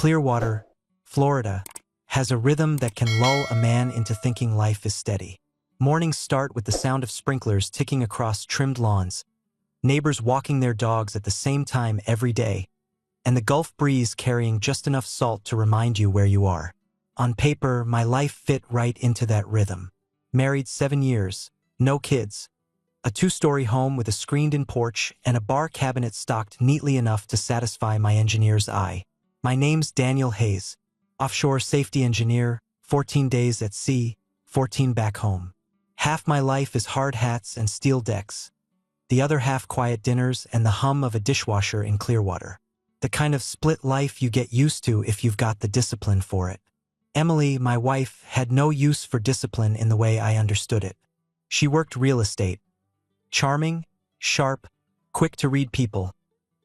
Clearwater, Florida, has a rhythm that can lull a man into thinking life is steady. Mornings start with the sound of sprinklers ticking across trimmed lawns, neighbors walking their dogs at the same time every day, and the Gulf breeze carrying just enough salt to remind you where you are. On paper, my life fit right into that rhythm. Married 7 years, no kids, a 2-story home with a screened-in porch and a bar cabinet stocked neatly enough to satisfy my engineer's eye. My name's Daniel Hayes, offshore safety engineer, 14 days at sea, 14 back home. Half my life is hard hats and steel decks, the other half quiet dinners and the hum of a dishwasher in Clearwater. The kind of split life you get used to if you've got the discipline for it. Emily, my wife, had no use for discipline in the way I understood it. She worked real estate. Charming, sharp, quick to read people,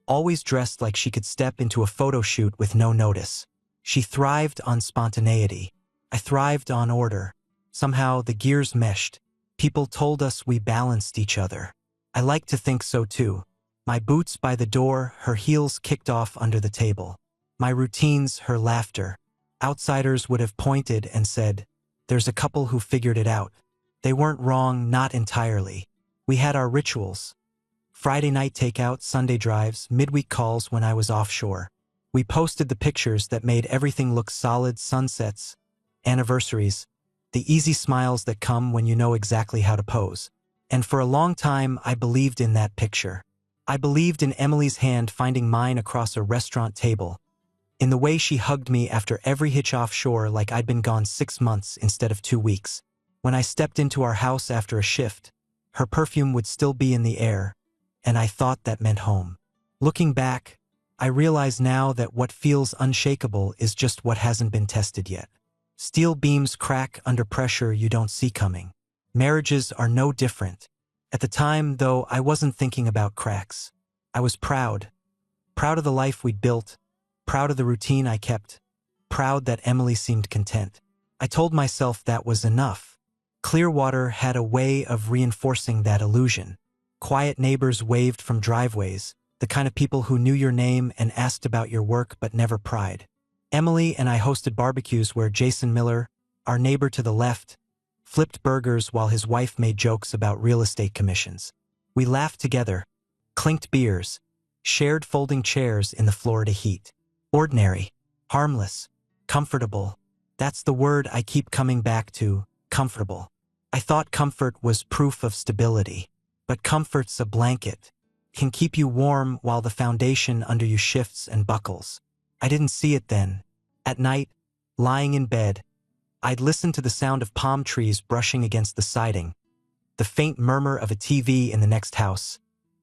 always dressed like she could step into a photo shoot with no notice. She thrived on spontaneity. I thrived on order. Somehow the gears meshed. People told us we balanced each other. I like to think so too. My boots by the door, her heels kicked off under the table. My routines, her laughter. Outsiders would have pointed and said, "There's a couple who figured it out." They weren't wrong, not entirely. We had our rituals. Friday night takeout, Sunday drives, midweek calls when I was offshore. We posted the pictures that made everything look solid: sunsets, anniversaries, the easy smiles that come when you know exactly how to pose. And for a long time, I believed in that picture. I believed in Emily's hand finding mine across a restaurant table, in the way she hugged me after every hitch offshore like I'd been gone 6 months instead of 2 weeks. When I stepped into our house after a shift, her perfume would still be in the air, and I thought that meant home. Looking back, I realize now that what feels unshakable is just what hasn't been tested yet. Steel beams crack under pressure you don't see coming. Marriages are no different. At the time, though, I wasn't thinking about cracks. I was proud. Proud of the life we'd built, proud of the routine I kept, proud that Emily seemed content. I told myself that was enough. Clearwater had a way of reinforcing that illusion. Quiet neighbors waved from driveways, the kind of people who knew your name and asked about your work but never pried. Emily and I hosted barbecues where Jason Miller, our neighbor to the left, flipped burgers while his wife made jokes about real estate commissions. We laughed together, clinked beers, shared folding chairs in the Florida heat. Ordinary, harmless, comfortable. That's the word I keep coming back to, comfortable. I thought comfort was proof of stability. But comfort's a blanket. Can keep you warm while the foundation under you shifts and buckles. I didn't see it then. At night, lying in bed, I'd listen to the sound of palm trees brushing against the siding, the faint murmur of a TV in the next house,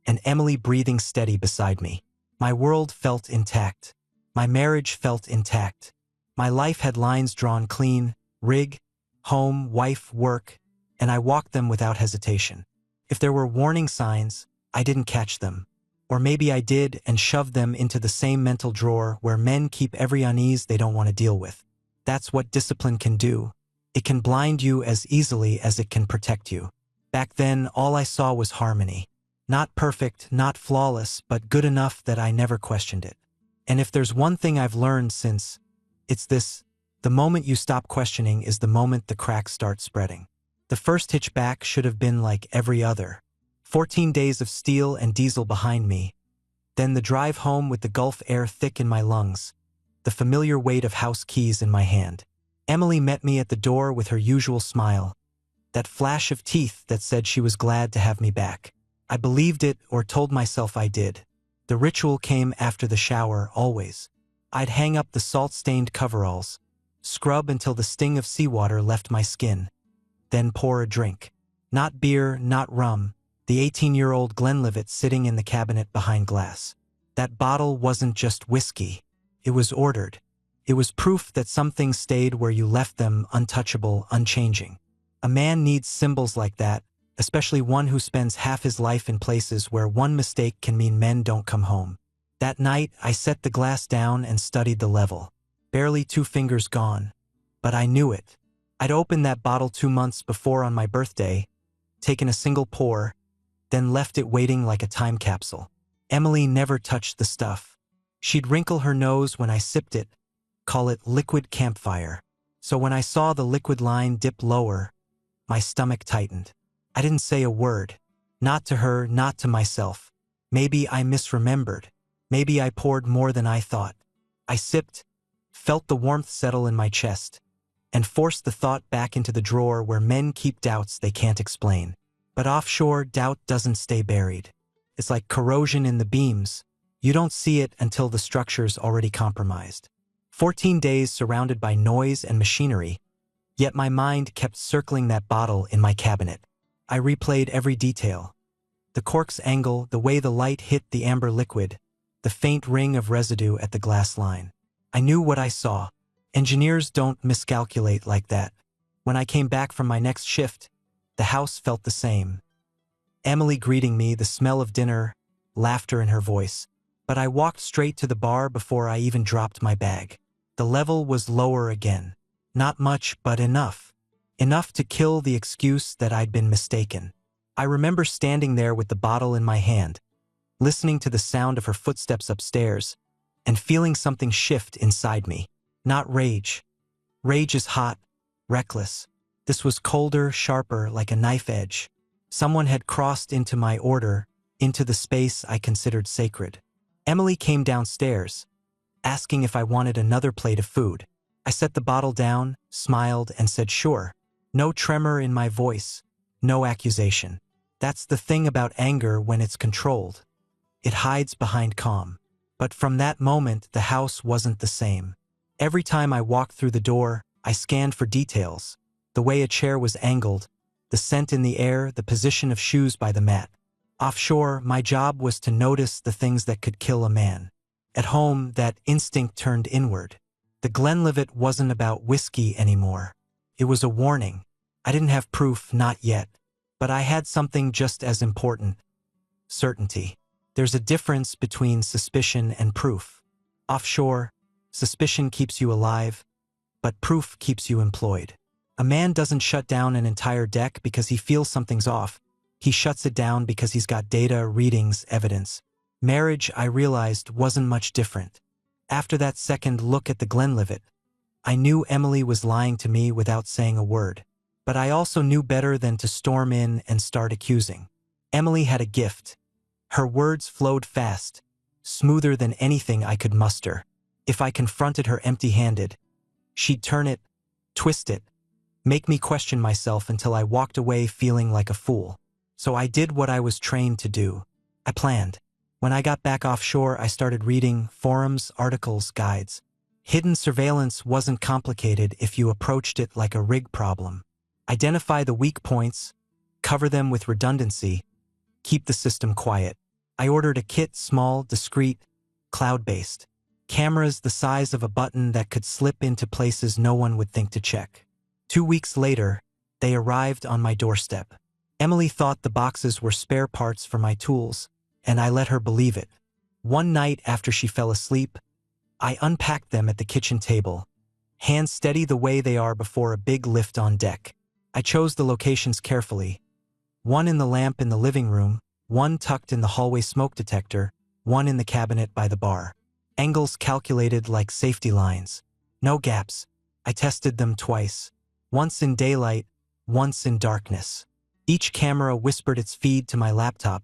and Emily breathing steady beside me. My world felt intact. My marriage felt intact. My life had lines drawn clean: rig, home, wife, work, and I walked them without hesitation. If there were warning signs, I didn't catch them. Or maybe I did and shoved them into the same mental drawer where men keep every unease they don't want to deal with. That's what discipline can do. It can blind you as easily as it can protect you. Back then, all I saw was harmony. Not perfect, not flawless, but good enough that I never questioned it. And if there's one thing I've learned since, it's this: the moment you stop questioning is the moment the cracks start spreading. The first hitch back should have been like every other. 14 days of steel and diesel behind me. Then the drive home with the Gulf air thick in my lungs, the familiar weight of house keys in my hand. Emily met me at the door with her usual smile, that flash of teeth that said she was glad to have me back. I believed it, or told myself I did. The ritual came after the shower, always. I'd hang up the salt-stained coveralls, scrub until the sting of seawater left my skin, then pour a drink. Not beer, not rum, the 18-year-old Glenlivet sitting in the cabinet behind glass. That bottle wasn't just whiskey. It was ordered. It was proof that some things stayed where you left them, untouchable, unchanging. A man needs symbols like that, especially one who spends half his life in places where one mistake can mean men don't come home. That night, I set the glass down and studied the level. Barely 2 fingers gone. But I knew it. I'd opened that bottle 2 months before on my birthday, taken a single pour, then left it waiting like a time capsule. Emily never touched the stuff. She'd wrinkle her nose when I sipped it, call it liquid campfire. So when I saw the liquid line dip lower, my stomach tightened. I didn't say a word. Not to her, not to myself. Maybe I misremembered. Maybe I poured more than I thought. I sipped, felt the warmth settle in my chest, and forced the thought back into the drawer where men keep doubts they can't explain. But offshore, doubt doesn't stay buried. It's like corrosion in the beams. You don't see it until the structure's already compromised. 14 days surrounded by noise and machinery, yet my mind kept circling that bottle in my cabinet. I replayed every detail. The cork's angle, the way the light hit the amber liquid, the faint ring of residue at the glass line. I knew what I saw. Engineers don't miscalculate like that. When I came back from my next shift, the house felt the same. Emily greeting me, the smell of dinner, laughter in her voice. But I walked straight to the bar before I even dropped my bag. The level was lower again. Not much, but enough. Enough to kill the excuse that I'd been mistaken. I remember standing there with the bottle in my hand, listening to the sound of her footsteps upstairs, and feeling something shift inside me. Not rage. Rage is hot, reckless. This was colder, sharper, like a knife edge. Someone had crossed into my order, into the space I considered sacred. Emily came downstairs, asking if I wanted another plate of food. I set the bottle down, smiled, and said sure. No tremor in my voice, no accusation. That's the thing about anger when it's controlled. It hides behind calm. But from that moment, the house wasn't the same. Every time I walked through the door, I scanned for details. The way a chair was angled, the scent in the air, the position of shoes by the mat. Offshore, my job was to notice the things that could kill a man. At home, that instinct turned inward. The Glenlivet wasn't about whiskey anymore. It was a warning. I didn't have proof, not yet. But I had something just as important. Certainty. There's a difference between suspicion and proof. Offshore, suspicion keeps you alive, but proof keeps you employed. A man doesn't shut down an entire deck because he feels something's off. He shuts it down because he's got data, readings, evidence. Marriage, I realized, wasn't much different. After that second look at the Glenlivet, I knew Emily was lying to me without saying a word. But I also knew better than to storm in and start accusing. Emily had a gift. Her words flowed fast, smoother than anything I could muster. If I confronted her empty-handed, she'd turn it, twist it, make me question myself until I walked away feeling like a fool. So I did what I was trained to do. I planned. When I got back offshore, I started reading forums, articles, guides. Hidden surveillance wasn't complicated if you approached it like a rig problem. Identify the weak points, cover them with redundancy, keep the system quiet. I ordered a kit, small, discreet, cloud-based. Cameras the size of a button that could slip into places no one would think to check. 2 weeks later, they arrived on my doorstep. Emily thought the boxes were spare parts for my tools, and I let her believe it. One night after she fell asleep, I unpacked them at the kitchen table, hands steady the way they are before a big lift on deck. I chose the locations carefully. One in the lamp in the living room, one tucked in the hallway smoke detector, one in the cabinet by the bar. Angles calculated like safety lines. No gaps. I tested them twice. Once in daylight, once in darkness. Each camera whispered its feed to my laptop,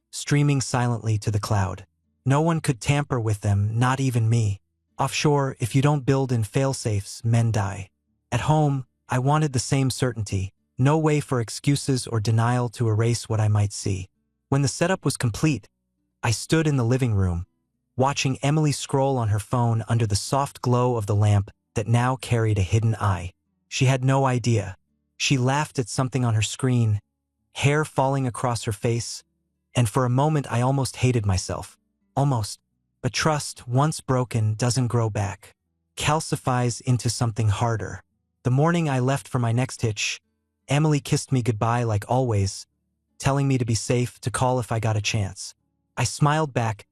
streaming silently to the cloud. No one could tamper with them, not even me. Offshore, if you don't build in fail-safes, men die. At home, I wanted the same certainty. No way for excuses or denial to erase what I might see. When the setup was complete, I stood in the living room, watching Emily scroll on her phone under the soft glow of the lamp that now carried a hidden eye. She had no idea. She laughed at something on her screen, hair falling across her face, and for a moment I almost hated myself. Almost. But trust, once broken, doesn't grow back. Calcifies into something harder. The morning I left for my next hitch, Emily kissed me goodbye like always, telling me to be safe, to call if I got a chance. I smiled back,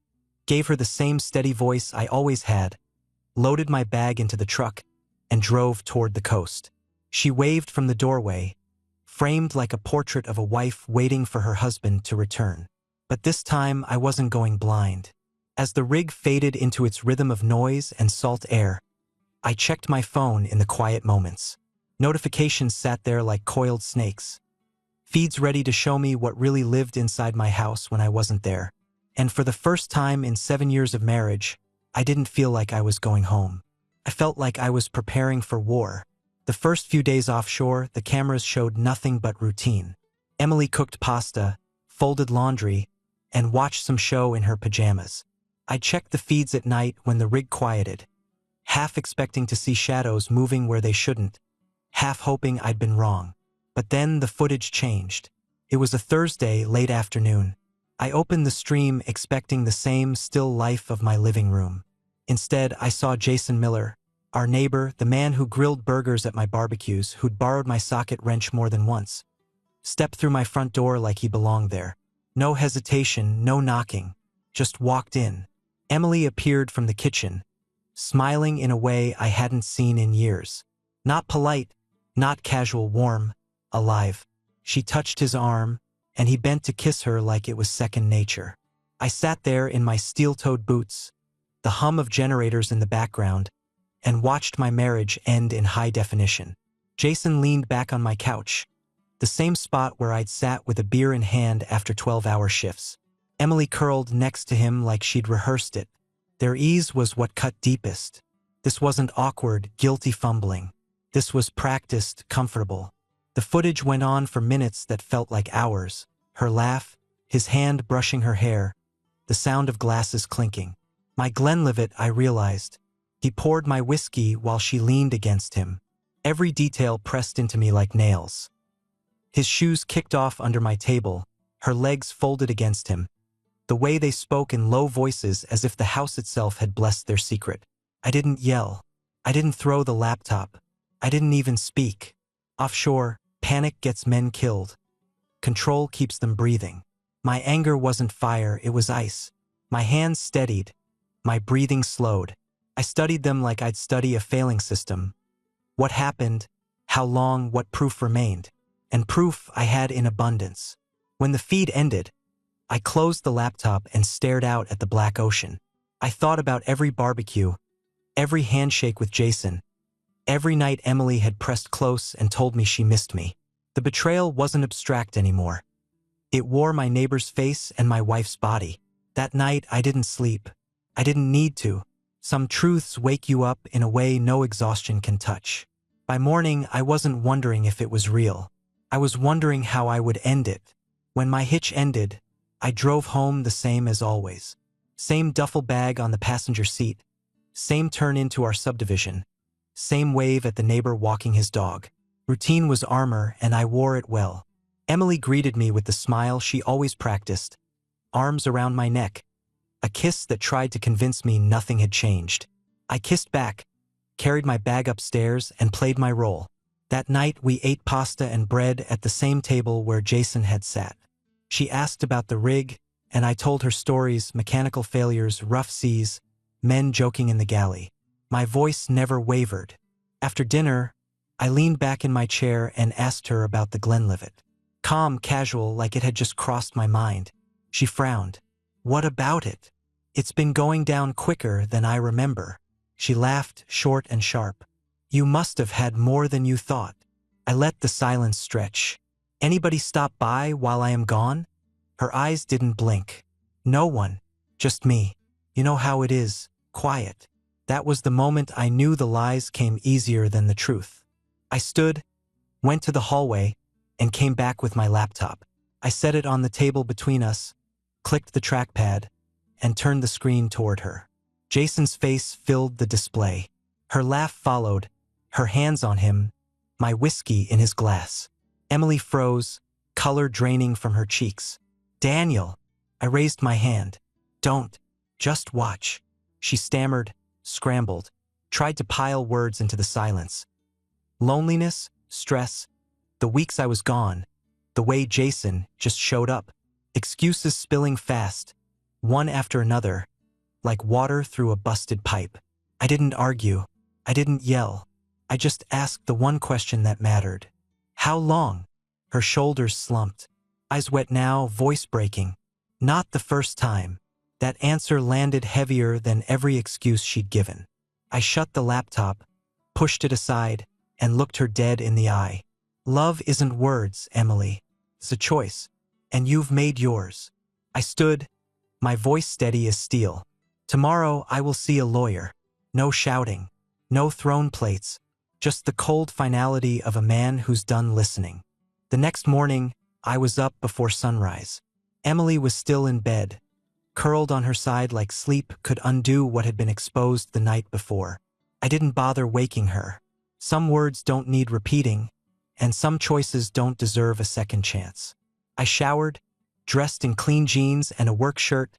gave her the same steady voice I always had, loaded my bag into the truck, and drove toward the coast. She waved from the doorway, framed like a portrait of a wife waiting for her husband to return. But this time I wasn't going blind. As the rig faded into its rhythm of noise and salt air, I checked my phone in the quiet moments. Notifications sat there like coiled snakes. Feeds ready to show me what really lived inside my house when I wasn't there. And for the first time in 7 years of marriage, I didn't feel like I was going home. I felt like I was preparing for war. The first few days offshore, the cameras showed nothing but routine. Emily cooked pasta, folded laundry, and watched some show in her pajamas. I checked the feeds at night when the rig quieted, half expecting to see shadows moving where they shouldn't, half hoping I'd been wrong. But then the footage changed. It was a Thursday, late afternoon. I opened the stream expecting the same still life of my living room. Instead, I saw Jason Miller, our neighbor, the man who grilled burgers at my barbecues, who'd borrowed my socket wrench more than once, step through my front door like he belonged there. No hesitation, no knocking, just walked in. Emily appeared from the kitchen, smiling in a way I hadn't seen in years. Not polite, not casual, warm, alive. She touched his arm, and he bent to kiss her like it was second nature. I sat there in my steel-toed boots, the hum of generators in the background, and watched my marriage end in high definition. Jason leaned back on my couch, the same spot where I'd sat with a beer in hand after 12-hour shifts. Emily curled next to him like she'd rehearsed it. Their ease was what cut deepest. This wasn't awkward, guilty fumbling. This was practiced, comfortable. The footage went on for minutes that felt like hours. Her laugh, his hand brushing her hair, the sound of glasses clinking. My Glenlivet, I realized. He poured my whiskey while she leaned against him. Every detail pressed into me like nails. His shoes kicked off under my table, her legs folded against him. The way they spoke in low voices as if the house itself had blessed their secret. I didn't yell. I didn't throw the laptop. I didn't even speak. Offshore, panic gets men killed. Control keeps them breathing. My anger wasn't fire, it was ice. My hands steadied. My breathing slowed. I studied them like I'd study a failing system. What happened? How long? What proof remained? And proof I had in abundance. When the feed ended, I closed the laptop and stared out at the black ocean. I thought about every barbecue, every handshake with Jason, every night Emily had pressed close and told me she missed me. The betrayal wasn't abstract anymore. It wore my neighbor's face and my wife's body. That night I didn't sleep. I didn't need to. Some truths wake you up in a way no exhaustion can touch. By morning, I wasn't wondering if it was real. I was wondering how I would end it. When my hitch ended, I drove home the same as always. Same duffel bag on the passenger seat. Same turn into our subdivision. Same wave at the neighbor walking his dog. Routine was armor, and I wore it well. Emily greeted me with the smile she always practiced. Arms around my neck. A kiss that tried to convince me nothing had changed. I kissed back, carried my bag upstairs, and played my role. That night, we ate pasta and bread at the same table where Jason had sat. She asked about the rig, and I told her stories, mechanical failures, rough seas, men joking in the galley. My voice never wavered. After dinner, I leaned back in my chair and asked her about the Glenlivet. Calm, casual, like it had just crossed my mind. She frowned. What about it? It's been going down quicker than I remember. She laughed, short and sharp. You must have had more than you thought. I let the silence stretch. Anybody stop by while I am gone? Her eyes didn't blink. No one. Just me. You know how it is. Quiet. That was the moment I knew the lies came easier than the truth. I stood, went to the hallway, and came back with my laptop. I set it on the table between us, clicked the trackpad, and turned the screen toward her. Jason's face filled the display. Her laugh followed, her hands on him, my whiskey in his glass. Emily froze, color draining from her cheeks. Daniel! I raised my hand. Don't. Just watch. She stammered, scrambled, tried to pile words into the silence. Loneliness, stress, the weeks I was gone, the way Jason just showed up. Excuses spilling fast, one after another, like water through a busted pipe. I didn't argue. I didn't yell. I just asked the one question that mattered. How long? Her shoulders slumped. Eyes wet now, voice breaking. Not the first time. That answer landed heavier than every excuse she'd given. I shut the laptop, pushed it aside, and looked her dead in the eye. Love isn't words, Emily. It's a choice. And you've made yours. I stood, my voice steady as steel. Tomorrow I will see a lawyer. No shouting. No throne plates. Just the cold finality of a man who's done listening. The next morning, I was up before sunrise. Emily was still in bed, curled on her side like sleep could undo what had been exposed the night before. I didn't bother waking her. Some words don't need repeating, and some choices don't deserve a second chance. I showered, dressed in clean jeans and a work shirt,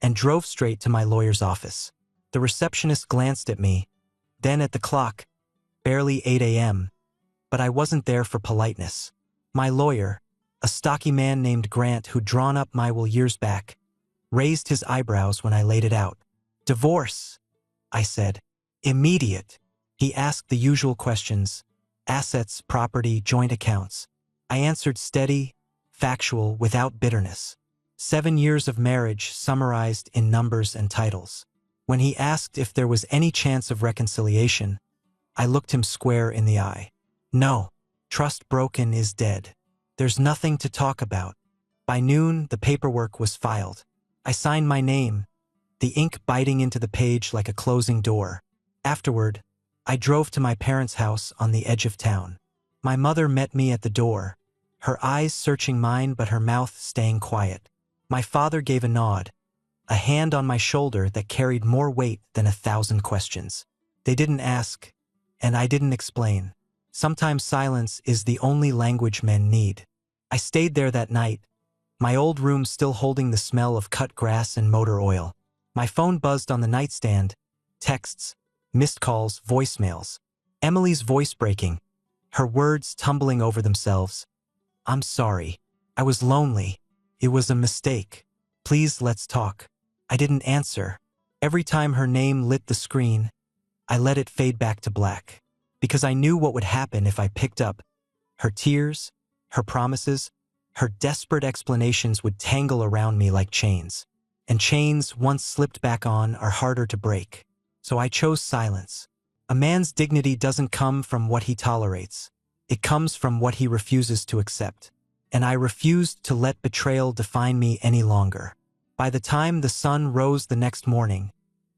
and drove straight to my lawyer's office. The receptionist glanced at me, then at the clock, barely 8 a.m., but I wasn't there for politeness. My lawyer, a stocky man named Grant who'd drawn up my will years back, raised his eyebrows when I laid it out. Divorce, I said. Immediate. He asked the usual questions. Assets, property, joint accounts. I answered steady, factual, without bitterness. 7 years of marriage summarized in numbers and titles. When he asked if there was any chance of reconciliation, I looked him square in the eye. No, trust broken is dead. There's nothing to talk about. By noon, the paperwork was filed. I signed my name, the ink biting into the page like a closing door. Afterward, I drove to my parents' house on the edge of town. My mother met me at the door, her eyes searching mine but her mouth staying quiet. My father gave a nod, a hand on my shoulder that carried more weight than 1,000 questions. They didn't ask, and I didn't explain. Sometimes silence is the only language men need. I stayed there that night, my old room still holding the smell of cut grass and motor oil. My phone buzzed on the nightstand, texts, missed calls, voicemails. Emily's voice breaking, her words tumbling over themselves. I'm sorry. I was lonely. It was a mistake. Please, let's talk. I didn't answer. Every time her name lit the screen, I let it fade back to black. Because I knew what would happen if I picked up. Her tears, her promises, her desperate explanations would tangle around me like chains. And chains, once slipped back on, are harder to break. So I chose silence. A man's dignity doesn't come from what he tolerates. It comes from what he refuses to accept. And I refused to let betrayal define me any longer. By the time the sun rose the next morning,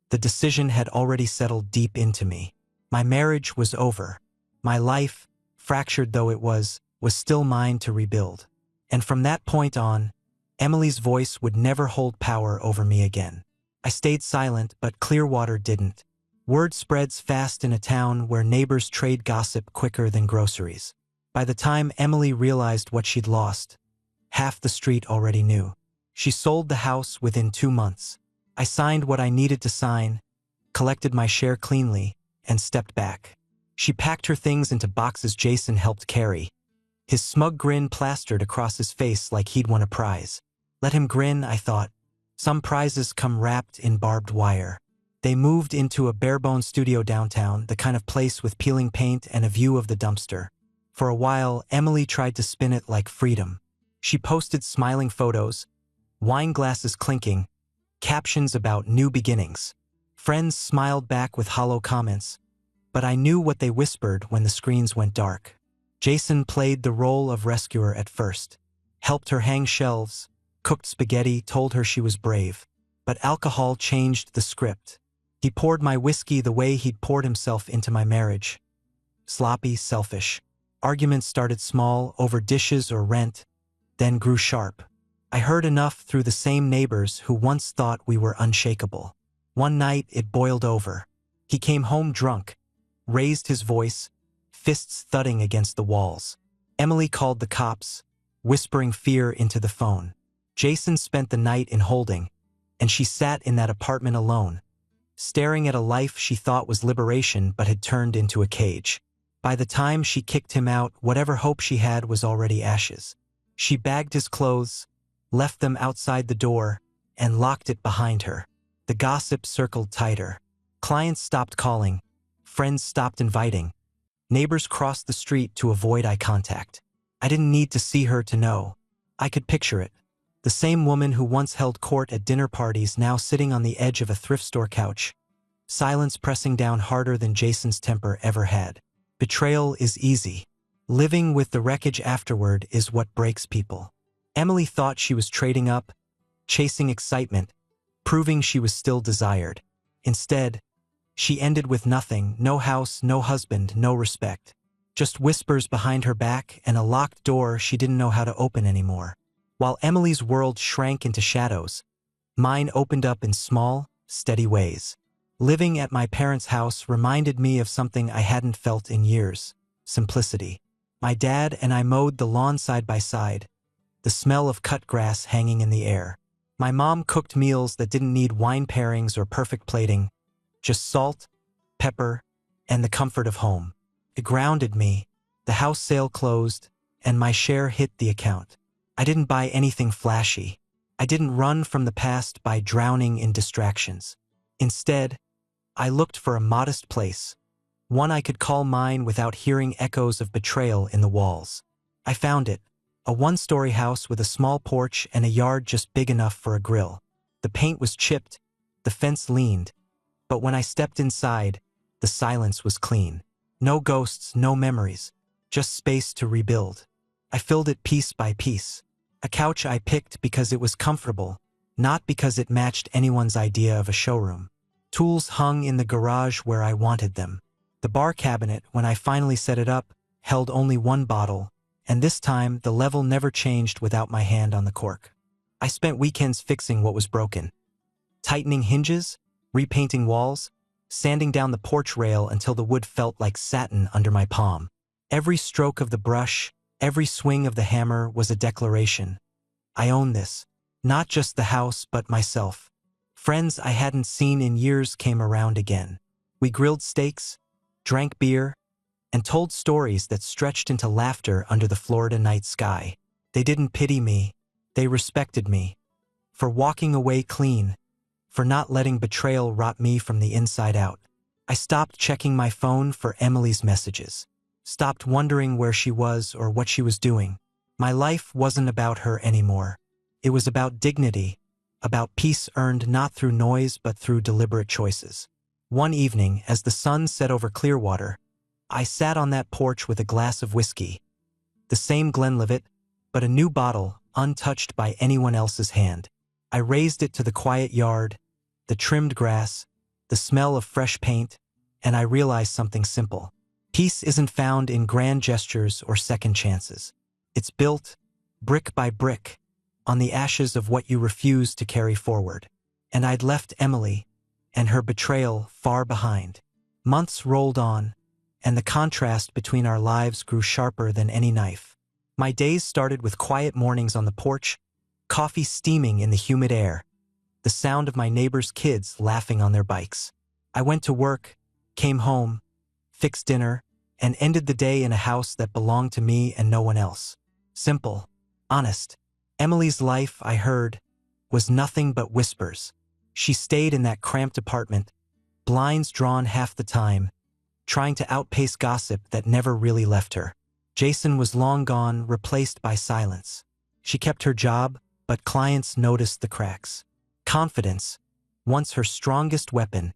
the decision had already settled deep into me. My marriage was over. My life, fractured though it was still mine to rebuild. And from that point on, Emily's voice would never hold power over me again. I stayed silent, but Clearwater didn't. Word spreads fast in a town where neighbors trade gossip quicker than groceries. By the time Emily realized what she'd lost, half the street already knew. She sold the house within 2 months. I signed what I needed to sign, collected my share cleanly, and stepped back. She packed her things into boxes Jason helped carry, his smug grin plastered across his face like he'd won a prize. Let him grin, I thought. Some prizes come wrapped in barbed wire. They moved into a bare-bones studio downtown, the kind of place with peeling paint and a view of the dumpster. For a while, Emily tried to spin it like freedom. She posted smiling photos, wine glasses clinking, captions about new beginnings. Friends smiled back with hollow comments, but I knew what they whispered when the screens went dark. Jason played the role of rescuer at first, helped her hang shelves, cooked spaghetti, told her she was brave. But alcohol changed the script. He poured my whiskey the way he'd poured himself into my marriage. Sloppy, selfish. Arguments started small, over dishes or rent, then grew sharp. I heard enough through the same neighbors who once thought we were unshakable. One night it boiled over. He came home drunk, raised his voice, fists thudding against the walls. Emily called the cops, whispering fear into the phone. Jason spent the night in holding, and she sat in that apartment alone, staring at a life she thought was liberation but had turned into a cage. By the time she kicked him out, whatever hope she had was already ashes. She bagged his clothes, left them outside the door, and locked it behind her. The gossip circled tighter. Clients stopped calling, friends stopped inviting. Neighbors crossed the street to avoid eye contact. I didn't need to see her to know. I could picture it. The same woman who once held court at dinner parties now sitting on the edge of a thrift store couch, silence pressing down harder than Jason's temper ever had. Betrayal is easy. Living with the wreckage afterward is what breaks people. Emily thought she was trading up, chasing excitement, proving she was still desired. Instead, she ended with nothing, no house, no husband, no respect. Just whispers behind her back and a locked door she didn't know how to open anymore. While Emily's world shrank into shadows, mine opened up in small, steady ways. Living at my parents' house reminded me of something I hadn't felt in years: simplicity. My dad and I mowed the lawn side by side, the smell of cut grass hanging in the air. My mom cooked meals that didn't need wine pairings or perfect plating, just salt, pepper, and the comfort of home. It grounded me. The house sale closed, and my share hit the account. I didn't buy anything flashy. I didn't run from the past by drowning in distractions. Instead, I looked for a modest place, one I could call mine without hearing echoes of betrayal in the walls. I found it, a one-story house with a small porch and a yard just big enough for a grill. The paint was chipped, the fence leaned, but when I stepped inside, the silence was clean. No ghosts, no memories, just space to rebuild. I filled it piece by piece. A couch I picked because it was comfortable, not because it matched anyone's idea of a showroom. Tools hung in the garage where I wanted them. The bar cabinet, when I finally set it up, held only one bottle, and this time the level never changed without my hand on the cork. I spent weekends fixing what was broken. Tightening hinges, repainting walls, sanding down the porch rail until the wood felt like satin under my palm. Every stroke of the brush, every swing of the hammer was a declaration. I own this, not just the house but myself. Friends I hadn't seen in years came around again. We grilled steaks, drank beer, and told stories that stretched into laughter under the Florida night sky. They didn't pity me, they respected me. For walking away clean, for not letting betrayal rot me from the inside out. I stopped checking my phone for Emily's messages. Stopped wondering where she was or what she was doing. My life wasn't about her anymore. It was about dignity, about peace earned not through noise but through deliberate choices. One evening, as the sun set over Clearwater, I sat on that porch with a glass of whiskey. The same Glenlivet, but a new bottle, untouched by anyone else's hand. I raised it to the quiet yard, the trimmed grass, the smell of fresh paint, and I realized something simple. Peace isn't found in grand gestures or second chances. It's built, brick by brick, on the ashes of what you refuse to carry forward. And I'd left Emily and her betrayal far behind. Months rolled on, and the contrast between our lives grew sharper than any knife. My days started with quiet mornings on the porch, coffee steaming in the humid air, the sound of my neighbors' kids laughing on their bikes. I went to work, came home, fixed dinner, and ended the day in a house that belonged to me and no one else. Simple, honest. Emily's life, I heard, was nothing but whispers. She stayed in that cramped apartment, blinds drawn half the time, trying to outpace gossip that never really left her. Jason was long gone, replaced by silence. She kept her job, but clients noticed the cracks. Confidence, once her strongest weapon,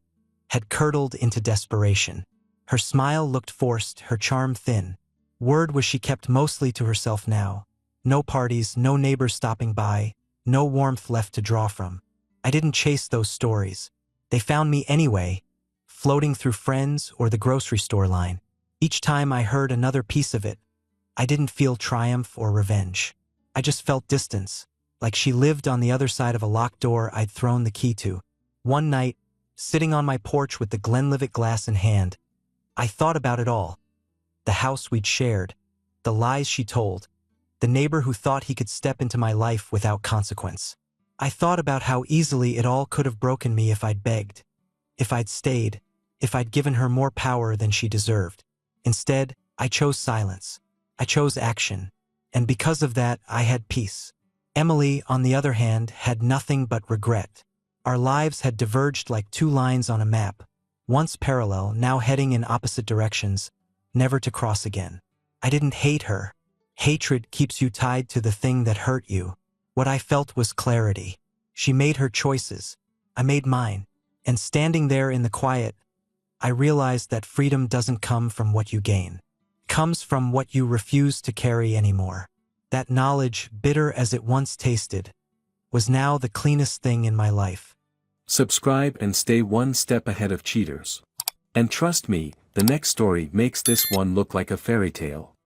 had curdled into desperation. Her smile looked forced, her charm thin. Word was she kept mostly to herself now. No parties, no neighbors stopping by, no warmth left to draw from. I didn't chase those stories. They found me anyway, floating through friends or the grocery store line. Each time I heard another piece of it, I didn't feel triumph or revenge. I just felt distance, like she lived on the other side of a locked door I'd thrown the key to. One night, sitting on my porch with the Glenlivet glass in hand, I thought about it all. The house we'd shared, the lies she told, the neighbor who thought he could step into my life without consequence. I thought about how easily it all could have broken me if I'd begged, if I'd stayed, if I'd given her more power than she deserved. Instead, I chose silence. I chose action. And because of that, I had peace. Emily, on the other hand, had nothing but regret. Our lives had diverged like two lines on a map, once parallel, now heading in opposite directions, never to cross again. I didn't hate her. Hatred keeps you tied to the thing that hurt you. What I felt was clarity. She made her choices. I made mine. And standing there in the quiet, I realized that freedom doesn't come from what you gain. It comes from what you refuse to carry anymore. That knowledge, bitter as it once tasted, was now the cleanest thing in my life. Subscribe and stay one step ahead of cheaters. And trust me, the next story makes this one look like a fairy tale.